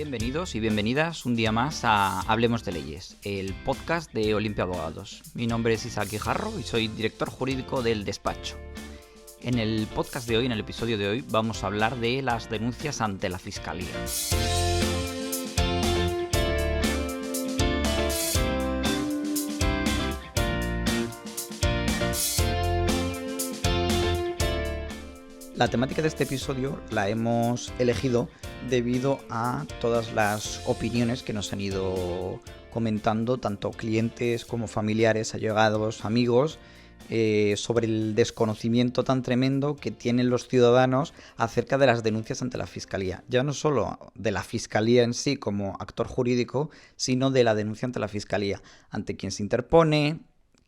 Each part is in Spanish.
Bienvenidos y bienvenidas un día más a Hablemos de Leyes, el podcast de Olimpia Abogados. Mi nombre es Isaac Guijarro y soy director jurídico del despacho. En el podcast de hoy, en el episodio de hoy, vamos a hablar de las denuncias ante la Fiscalía. La temática de este episodio la hemos elegido debido a todas las opiniones que nos han ido comentando tanto clientes como familiares, allegados, amigos, sobre el desconocimiento tan tremendo que tienen los ciudadanos acerca de las denuncias ante la Fiscalía. Ya no solo de la Fiscalía en sí como actor jurídico, sino de la denuncia ante la Fiscalía, ante quien se interpone,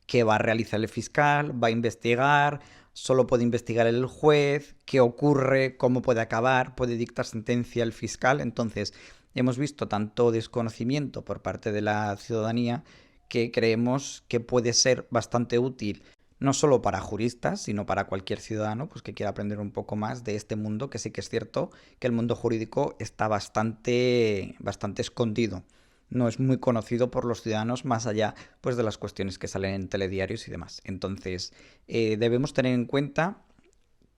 qué va a realizar el fiscal, va a investigar, solo puede investigar el juez, qué ocurre, cómo puede acabar, puede dictar sentencia el fiscal. Entonces, hemos visto tanto desconocimiento por parte de la ciudadanía que creemos que puede ser bastante útil, no solo para juristas, sino para cualquier ciudadano pues, que quiera aprender un poco más de este mundo, que sí que es cierto que el mundo jurídico está bastante escondido. No es muy conocido por los ciudadanos más allá pues, de las cuestiones que salen en telediarios y demás. Entonces, debemos tener en cuenta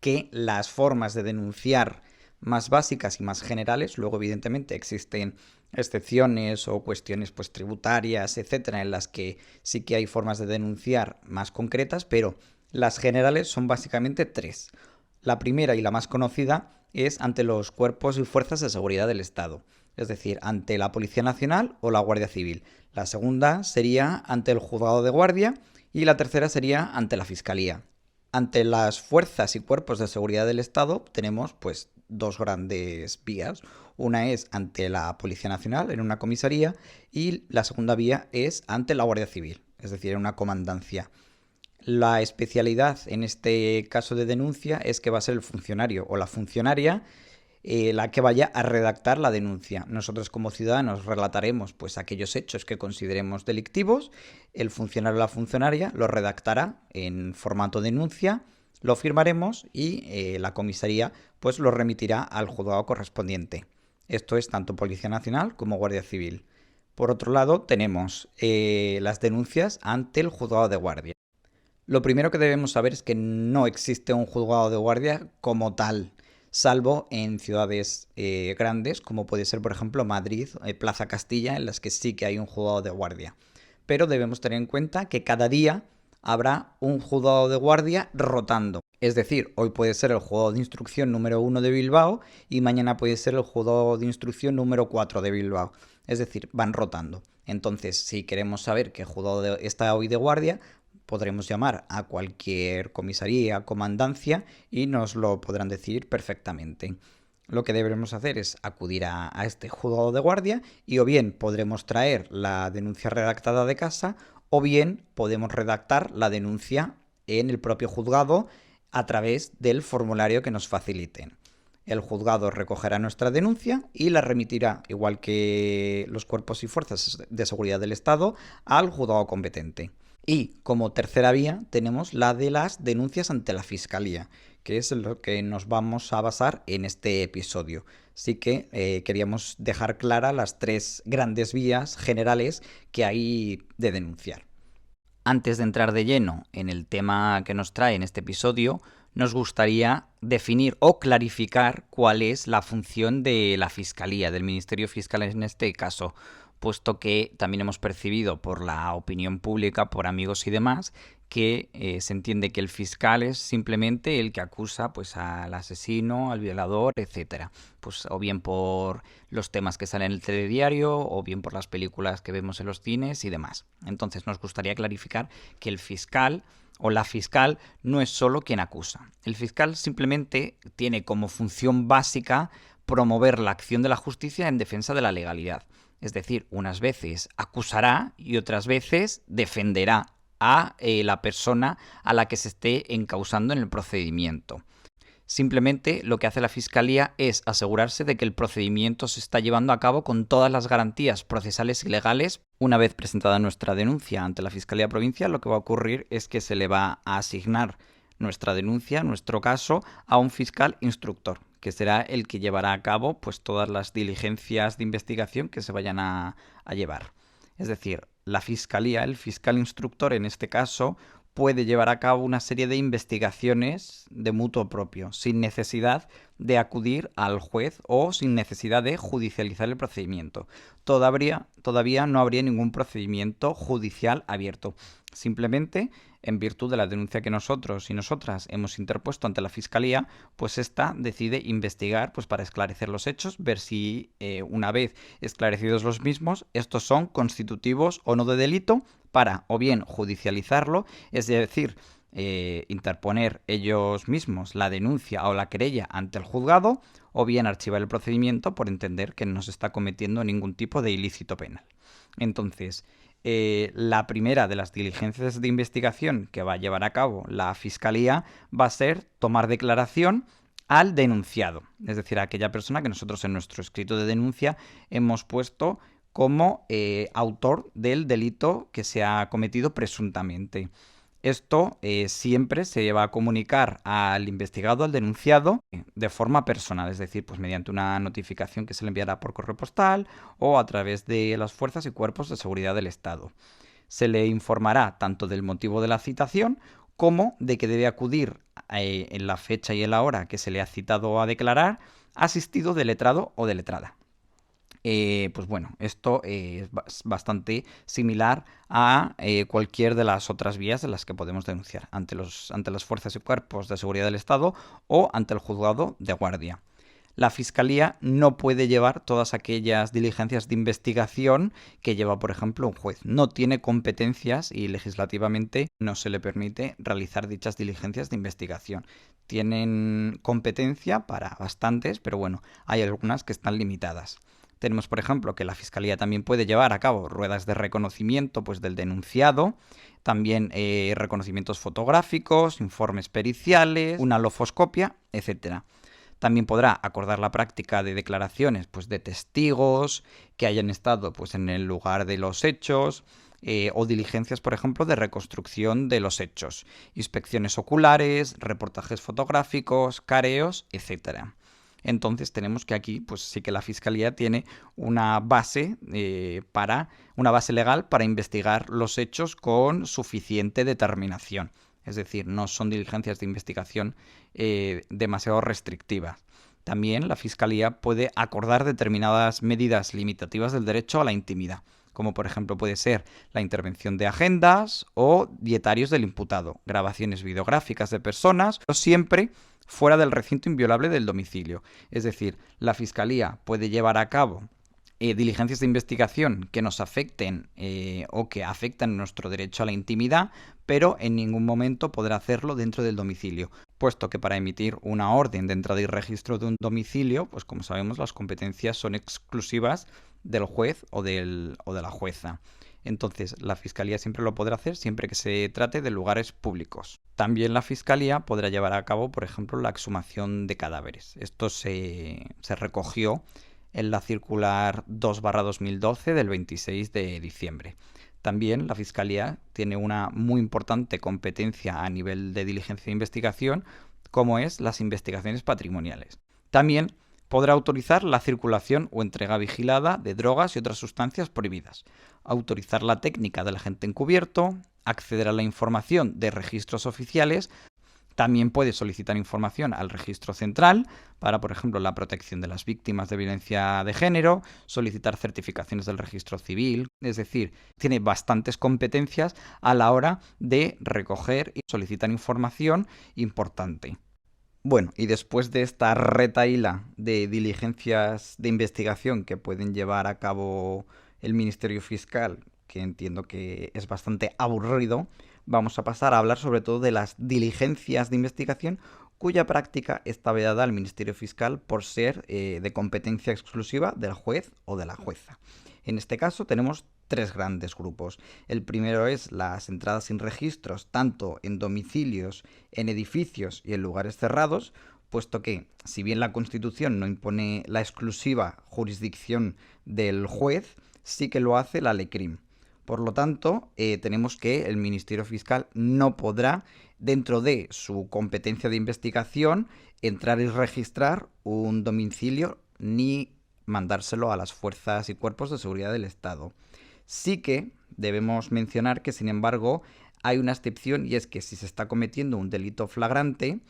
que las formas de denunciar más básicas y más generales, luego evidentemente existen excepciones o cuestiones pues, tributarias, etcétera, en las que sí que hay formas de denunciar más concretas, pero las generales son básicamente tres. La primera y la más conocida es ante los cuerpos y fuerzas de seguridad del Estado. Es decir, ante la Policía Nacional o la Guardia Civil. La segunda sería ante el Juzgado de Guardia y la tercera sería ante la Fiscalía. Ante las fuerzas y cuerpos de seguridad del Estado tenemos pues dos grandes vías. Una es ante la Policía Nacional en una comisaría y la segunda vía es ante la Guardia Civil, es decir, en una comandancia. La especialidad en este caso de denuncia es que va a ser el funcionario o la funcionaria la que vaya a redactar la denuncia. Nosotros como ciudadanos relataremos pues aquellos hechos que consideremos delictivos, el funcionario o la funcionaria lo redactará en formato denuncia, lo firmaremos y la comisaría pues lo remitirá al juzgado correspondiente. Esto es tanto Policía Nacional como Guardia Civil. Por otro lado tenemos las denuncias ante el juzgado de guardia. Lo primero que debemos saber es que no existe un juzgado de guardia como tal, salvo en ciudades grandes, como puede ser, por ejemplo, Madrid, Plaza Castilla, en las que sí que hay un juzgado de guardia. Pero debemos tener en cuenta que cada día habrá un juzgado de guardia rotando. Es decir, hoy puede ser el juzgado de instrucción número 1 de Bilbao y mañana puede ser el juzgado de instrucción número 4 de Bilbao. Es decir, van rotando. Entonces, si queremos saber qué juzgado está hoy de guardia, podremos llamar a cualquier comisaría, comandancia y nos lo podrán decir perfectamente. Lo que deberemos hacer es acudir a este juzgado de guardia y o bien podremos traer la denuncia redactada de casa o bien podemos redactar la denuncia en el propio juzgado a través del formulario que nos faciliten. El juzgado recogerá nuestra denuncia y la remitirá, igual que los cuerpos y fuerzas de seguridad del Estado, al juzgado competente. Y como tercera vía tenemos la de las denuncias ante la Fiscalía, que es en lo que nos vamos a basar en este episodio. Así que queríamos dejar claras las tres grandes vías generales que hay de denunciar. Antes de entrar de lleno en el tema que nos trae en este episodio, nos gustaría definir o clarificar cuál es la función de la Fiscalía, del Ministerio Fiscal en este caso, puesto que también hemos percibido por la opinión pública, por amigos y demás, que se entiende que el fiscal es simplemente el que acusa pues, al asesino, al violador, etcétera. Pues, o bien por los temas que salen en el telediario, o bien por las películas que vemos en los cines y demás. Entonces nos gustaría clarificar que el fiscal o la fiscal no es solo quien acusa. El fiscal simplemente tiene como función básica promover la acción de la justicia en defensa de la legalidad. Es decir, unas veces acusará y otras veces defenderá a la persona a la que se esté encausando en el procedimiento. Simplemente lo que hace la Fiscalía es asegurarse de que el procedimiento se está llevando a cabo con todas las garantías procesales y legales. Una vez presentada nuestra denuncia ante la Fiscalía Provincial, lo que va a ocurrir es que se le va a asignar nuestra denuncia, nuestro caso, a un fiscal instructor, que será el que llevará a cabo pues todas las diligencias de investigación que se vayan a llevar. Es decir, la fiscalía, el fiscal instructor en este caso, puede llevar a cabo una serie de investigaciones de mutuo propio, sin necesidad de acudir al juez o sin necesidad de judicializar el procedimiento. Todavía no habría ningún procedimiento judicial abierto. Simplemente, en virtud de la denuncia que nosotros y nosotras hemos interpuesto ante la Fiscalía, pues ésta decide investigar pues, para esclarecer los hechos, ver si una vez esclarecidos los mismos, estos son constitutivos o no de delito, para o bien judicializarlo, es decir, interponer ellos mismos la denuncia o la querella ante el juzgado, o bien archivar el procedimiento por entender que no se está cometiendo ningún tipo de ilícito penal. Entonces, la primera de las diligencias de investigación que va a llevar a cabo la Fiscalía va a ser tomar declaración al denunciado, es decir, a aquella persona que nosotros en nuestro escrito de denuncia hemos puesto como autor del delito que se ha cometido presuntamente. Esto siempre se va a comunicar al investigado, al denunciado, de forma personal, es decir, pues mediante una notificación que se le enviará por correo postal o a través de las fuerzas y cuerpos de seguridad del Estado. Se le informará tanto del motivo de la citación como de que debe acudir en la fecha y en la hora que se le ha citado a declarar, asistido de letrado o de letrada. Pues bueno, esto es bastante similar a cualquier de las otras vías en las que podemos denunciar ante las fuerzas y cuerpos de seguridad del Estado o ante el juzgado de guardia. La Fiscalía no puede llevar todas aquellas diligencias de investigación que lleva, por ejemplo, un juez. No tiene competencias y legislativamente no se le permite realizar dichas diligencias de investigación. Tienen competencia para bastantes, pero bueno, hay algunas que están limitadas. Tenemos, por ejemplo, que la Fiscalía también puede llevar a cabo ruedas de reconocimiento pues, del denunciado, también reconocimientos fotográficos, informes periciales, una lofoscopia, etc. También podrá acordar la práctica de declaraciones pues, de testigos que hayan estado pues, en el lugar de los hechos, o diligencias, por ejemplo, de reconstrucción de los hechos, inspecciones oculares, reportajes fotográficos, careos, etc. Entonces tenemos que aquí, pues sí que la Fiscalía tiene una base una base legal para investigar los hechos con suficiente determinación. Es decir, no son diligencias de investigación demasiado restrictivas. También la Fiscalía puede acordar determinadas medidas limitativas del derecho a la intimidad, como por ejemplo puede ser la intervención de agendas o dietarios del imputado, grabaciones videográficas de personas, pero siempre fuera del recinto inviolable del domicilio. Es decir, la Fiscalía puede llevar a cabo diligencias de investigación que nos afecten o que afectan nuestro derecho a la intimidad, pero en ningún momento podrá hacerlo dentro del domicilio, puesto que para emitir una orden de entrada y registro de un domicilio, pues como sabemos las competencias son exclusivas del juez o de la jueza. Entonces, la Fiscalía siempre lo podrá hacer siempre que se trate de lugares públicos. También la Fiscalía podrá llevar a cabo, por ejemplo, la exhumación de cadáveres. Esto se recogió en la circular 2/2012 del 26 de diciembre. También la Fiscalía tiene una muy importante competencia a nivel de diligencia de investigación, como es las investigaciones patrimoniales. También podrá autorizar la circulación o entrega vigilada de drogas y otras sustancias prohibidas, autorizar la técnica del agente encubierto, acceder a la información de registros oficiales. También puede solicitar información al registro central para, por ejemplo, la protección de las víctimas de violencia de género, solicitar certificaciones del registro civil, es decir, tiene bastantes competencias a la hora de recoger y solicitar información importante. Bueno, y después de esta retahíla de diligencias de investigación que pueden llevar a cabo el Ministerio Fiscal, que entiendo que es bastante aburrido, vamos a pasar a hablar sobre todo de las diligencias de investigación cuya práctica está vedada al Ministerio Fiscal por ser de competencia exclusiva del juez o de la jueza. En este caso tenemos tres grandes grupos. El primero es las entradas sin registros, tanto en domicilios, en edificios y en lugares cerrados, puesto que, si bien la Constitución no impone la exclusiva jurisdicción del juez, sí que lo hace la Lecrim. Por lo tanto, tenemos que el Ministerio Fiscal no podrá, dentro de su competencia de investigación, entrar y registrar un domicilio ni mandárselo a las fuerzas y cuerpos de seguridad del Estado. Sí que debemos mencionar que, sin embargo, hay una excepción, y es que si se está cometiendo un delito flagrante,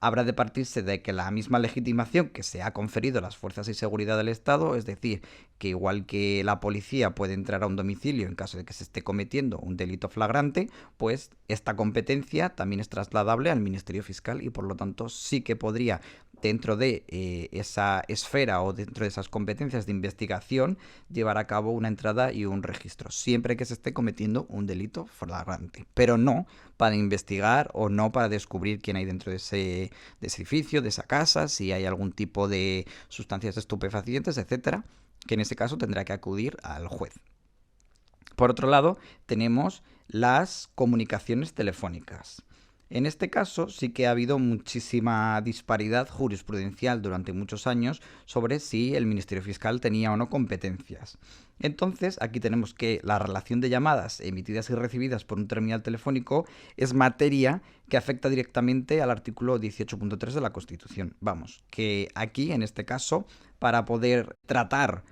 habrá de partirse de que la misma legitimación que se ha conferido a las fuerzas de seguridad del Estado, es decir, que igual que la policía puede entrar a un domicilio en caso de que se esté cometiendo un delito flagrante, pues esta competencia también es trasladable al Ministerio Fiscal y por lo tanto sí que podría, dentro de esa esfera o dentro de esas competencias de investigación, llevar a cabo una entrada y un registro, siempre que se esté cometiendo un delito flagrante, pero no para investigar o no para descubrir quién hay dentro de ese edificio, de esa casa, si hay algún tipo de sustancias estupefacientes, etcétera, que en ese caso tendrá que acudir al juez. Por otro lado, tenemos las comunicaciones telefónicas. En este caso sí que ha habido muchísima disparidad jurisprudencial durante muchos años sobre si el Ministerio Fiscal tenía o no competencias. Entonces, aquí tenemos que la relación de llamadas emitidas y recibidas por un terminal telefónico es materia que afecta directamente al artículo 18.3 de la Constitución. Vamos, que aquí, en este caso, para poder tratar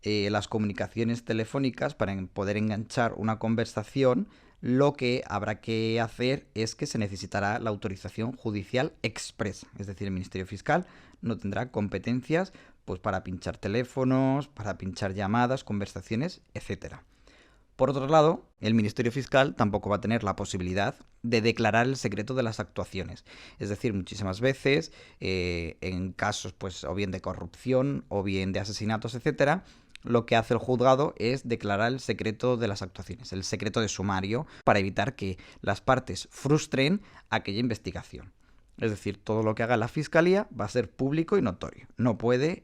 las comunicaciones telefónicas, para poder enganchar una conversación, lo que habrá que hacer es que se necesitará la autorización judicial expresa. Es decir, el Ministerio Fiscal no tendrá competencias pues, para pinchar teléfonos, para pinchar llamadas, conversaciones, etc. Por otro lado, el Ministerio Fiscal tampoco va a tener la posibilidad de declarar el secreto de las actuaciones. Es decir, muchísimas veces, en casos pues, o bien de corrupción o bien de asesinatos, etc., lo que hace el juzgado es declarar el secreto de las actuaciones, el secreto de sumario, para evitar que las partes frustren aquella investigación. Es decir, todo lo que haga la Fiscalía va a ser público y notorio. No puede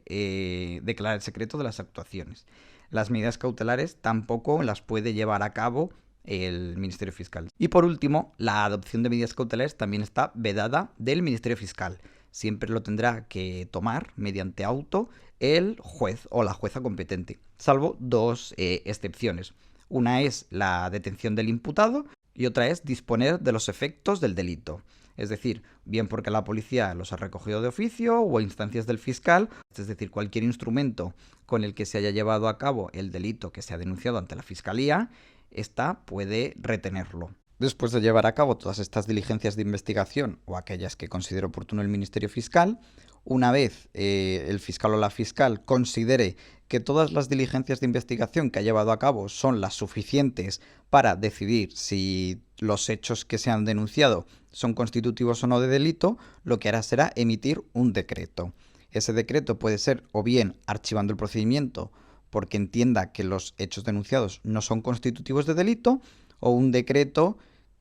declarar el secreto de las actuaciones. Las medidas cautelares tampoco las puede llevar a cabo el Ministerio Fiscal. Y por último, la adopción de medidas cautelares también está vedada del Ministerio Fiscal. Siempre lo tendrá que tomar mediante auto el juez o la jueza competente, salvo dos excepciones. Una es la detención del imputado y otra es disponer de los efectos del delito. Es decir, bien porque la policía los ha recogido de oficio o a instancias del fiscal, es decir, cualquier instrumento con el que se haya llevado a cabo el delito que se ha denunciado ante la fiscalía, ésta puede retenerlo. Después de llevar a cabo todas estas diligencias de investigación o aquellas que considere oportuno el Ministerio Fiscal, una vez el fiscal o la fiscal considere que todas las diligencias de investigación que ha llevado a cabo son las suficientes para decidir si los hechos que se han denunciado son constitutivos o no de delito, lo que hará será emitir un decreto. Ese decreto puede ser o bien archivando el procedimiento porque entienda que los hechos denunciados no son constitutivos de delito, o un decreto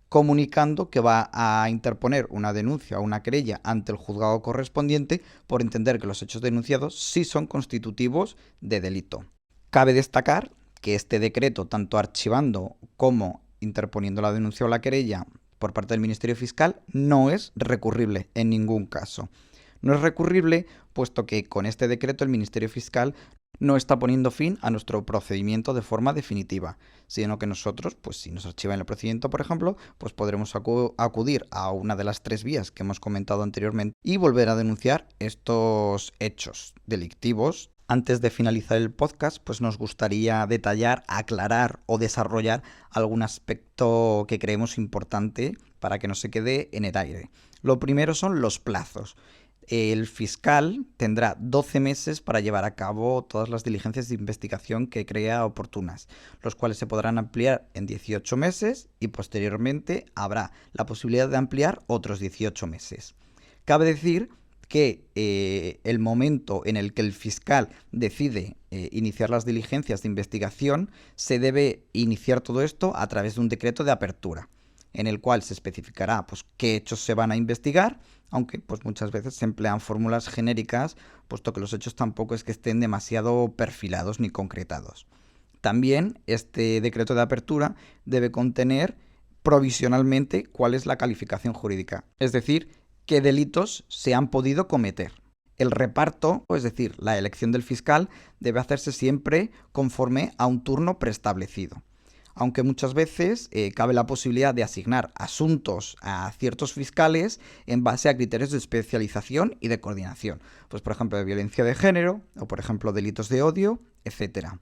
comunicando que va a interponer una denuncia o una querella ante el juzgado correspondiente por entender que los hechos denunciados sí son constitutivos de delito. Cabe destacar que este decreto, tanto archivando como interponiendo la denuncia o la querella por parte del Ministerio Fiscal, no es recurrible en ningún caso. No es recurrible puesto que con este decreto el Ministerio Fiscal no está poniendo fin a nuestro procedimiento de forma definitiva, sino que nosotros, pues si nos archivan el procedimiento, por ejemplo, pues podremos acudir a una de las tres vías que hemos comentado anteriormente y volver a denunciar estos hechos delictivos. Antes de finalizar el podcast, pues nos gustaría detallar, aclarar o desarrollar algún aspecto que creemos importante para que no se quede en el aire. Lo primero son los plazos. El fiscal tendrá 12 meses para llevar a cabo todas las diligencias de investigación que crea oportunas, los cuales se podrán ampliar en 18 meses y posteriormente habrá la posibilidad de ampliar otros 18 meses. Cabe decir que el momento en el que el fiscal decide iniciar las diligencias de investigación, se debe iniciar todo esto a través de un decreto de apertura, en el cual se especificará pues, qué hechos se van a investigar, aunque pues, muchas veces se emplean fórmulas genéricas, puesto que los hechos tampoco es que estén demasiado perfilados ni concretados. También este decreto de apertura debe contener provisionalmente cuál es la calificación jurídica, es decir, qué delitos se han podido cometer. El reparto, es decir, la elección del fiscal, debe hacerse siempre conforme a un turno preestablecido. aunque muchas veces cabe la posibilidad de asignar asuntos a ciertos fiscales en base a criterios de especialización y de coordinación. Pues por ejemplo de violencia de género o por ejemplo delitos de odio, etcétera.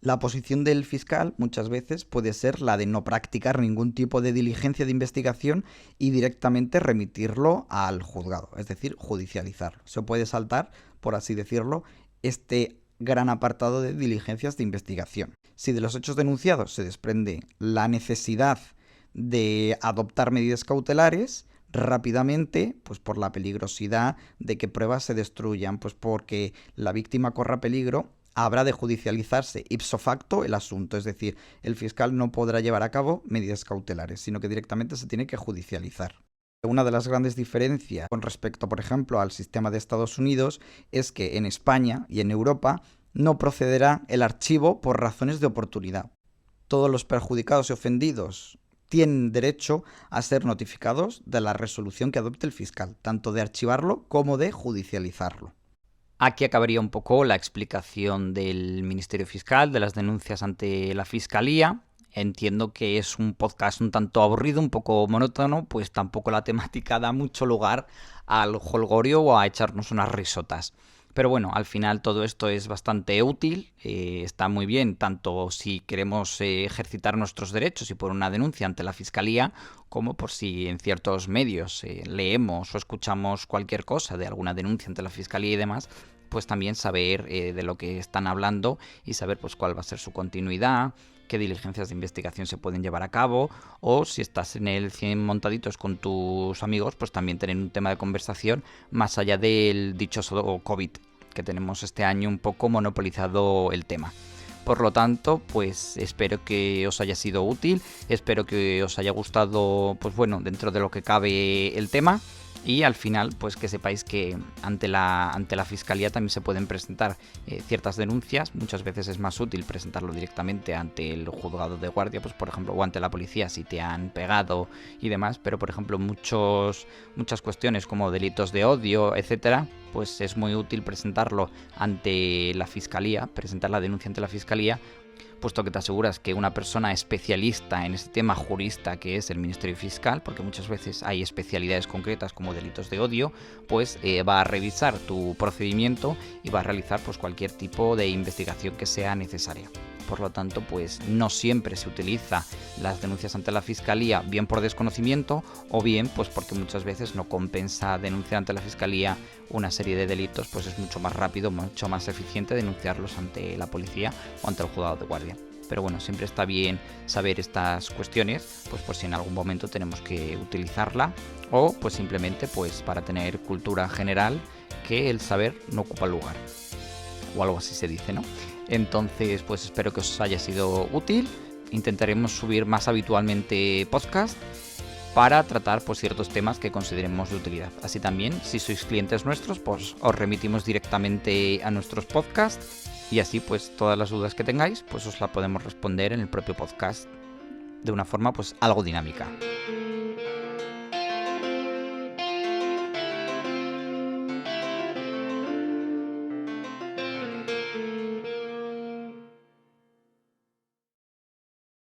La posición del fiscal muchas veces puede ser la de no practicar ningún tipo de diligencia de investigación y directamente remitirlo al juzgado, es decir, judicializarlo. Se puede saltar, por así decirlo, este gran apartado de diligencias de investigación. Si de los hechos denunciados se desprende la necesidad de adoptar medidas cautelares, rápidamente, pues por la peligrosidad de que pruebas se destruyan, pues porque la víctima corra peligro, habrá de judicializarse ipso facto el asunto, es decir, el fiscal no podrá llevar a cabo medidas cautelares, sino que directamente se tiene que judicializar. Una de las grandes diferencias con respecto, por ejemplo, al sistema de Estados Unidos es que en España y en Europa no procederá el archivo por razones de oportunidad. Todos los perjudicados y ofendidos tienen derecho a ser notificados de la resolución que adopte el fiscal, tanto de archivarlo como de judicializarlo. Aquí acabaría un poco la explicación del Ministerio Fiscal, de las denuncias ante la Fiscalía. Entiendo que es un podcast un tanto aburrido, un poco monótono, pues tampoco la temática da mucho lugar al jolgorio o a echarnos unas risotas. Pero bueno, al final todo esto es bastante útil, está muy bien, tanto si queremos ejercitar nuestros derechos y por una denuncia ante la Fiscalía, como por si en ciertos medios leemos o escuchamos cualquier cosa de alguna denuncia ante la Fiscalía y demás, pues también saber de lo que están hablando y saber pues cuál va a ser su continuidad, qué diligencias de investigación se pueden llevar a cabo, o si estás en el 100 montaditos con tus amigos, pues también tener un tema de conversación más allá del dichoso COVID, que tenemos este año un poco monopolizado el tema. Por lo tanto, pues espero que os haya sido útil, espero que os haya gustado, pues bueno, dentro de lo que cabe el tema. Y al final, pues que sepáis que ante la Fiscalía también se pueden presentar ciertas denuncias. Muchas veces es más útil presentarlo directamente ante el juzgado de guardia, pues por ejemplo, o ante la policía si te han pegado y demás. Pero por ejemplo, muchas cuestiones como delitos de odio, etcétera, pues es muy útil presentarlo ante la Fiscalía, presentar la denuncia ante la Fiscalía, puesto que te aseguras que una persona especialista en este tema, jurista, que es el Ministerio Fiscal, porque muchas veces hay especialidades concretas como delitos de odio, pues va a revisar tu procedimiento y va a realizar pues cualquier tipo de investigación que sea necesaria. Por lo tanto, pues no siempre se utiliza las denuncias ante la Fiscalía, bien por desconocimiento o bien pues porque muchas veces no compensa denunciar ante la Fiscalía una serie de delitos, pues es mucho más rápido, mucho más eficiente denunciarlos ante la policía o ante el juzgado de guardia. Pero bueno, siempre está bien saber estas cuestiones, pues por si en algún momento tenemos que utilizarla o pues simplemente pues para tener cultura general, que el saber no ocupa lugar. O algo así se dice, ¿no? Entonces, pues espero que os haya sido útil. Intentaremos subir más habitualmente podcast para tratar pues ciertos temas que consideremos de utilidad. Así también, si sois clientes nuestros, pues os remitimos directamente a nuestros podcasts y así pues todas las dudas que tengáis, pues os las podemos responder en el propio podcast de una forma pues algo dinámica.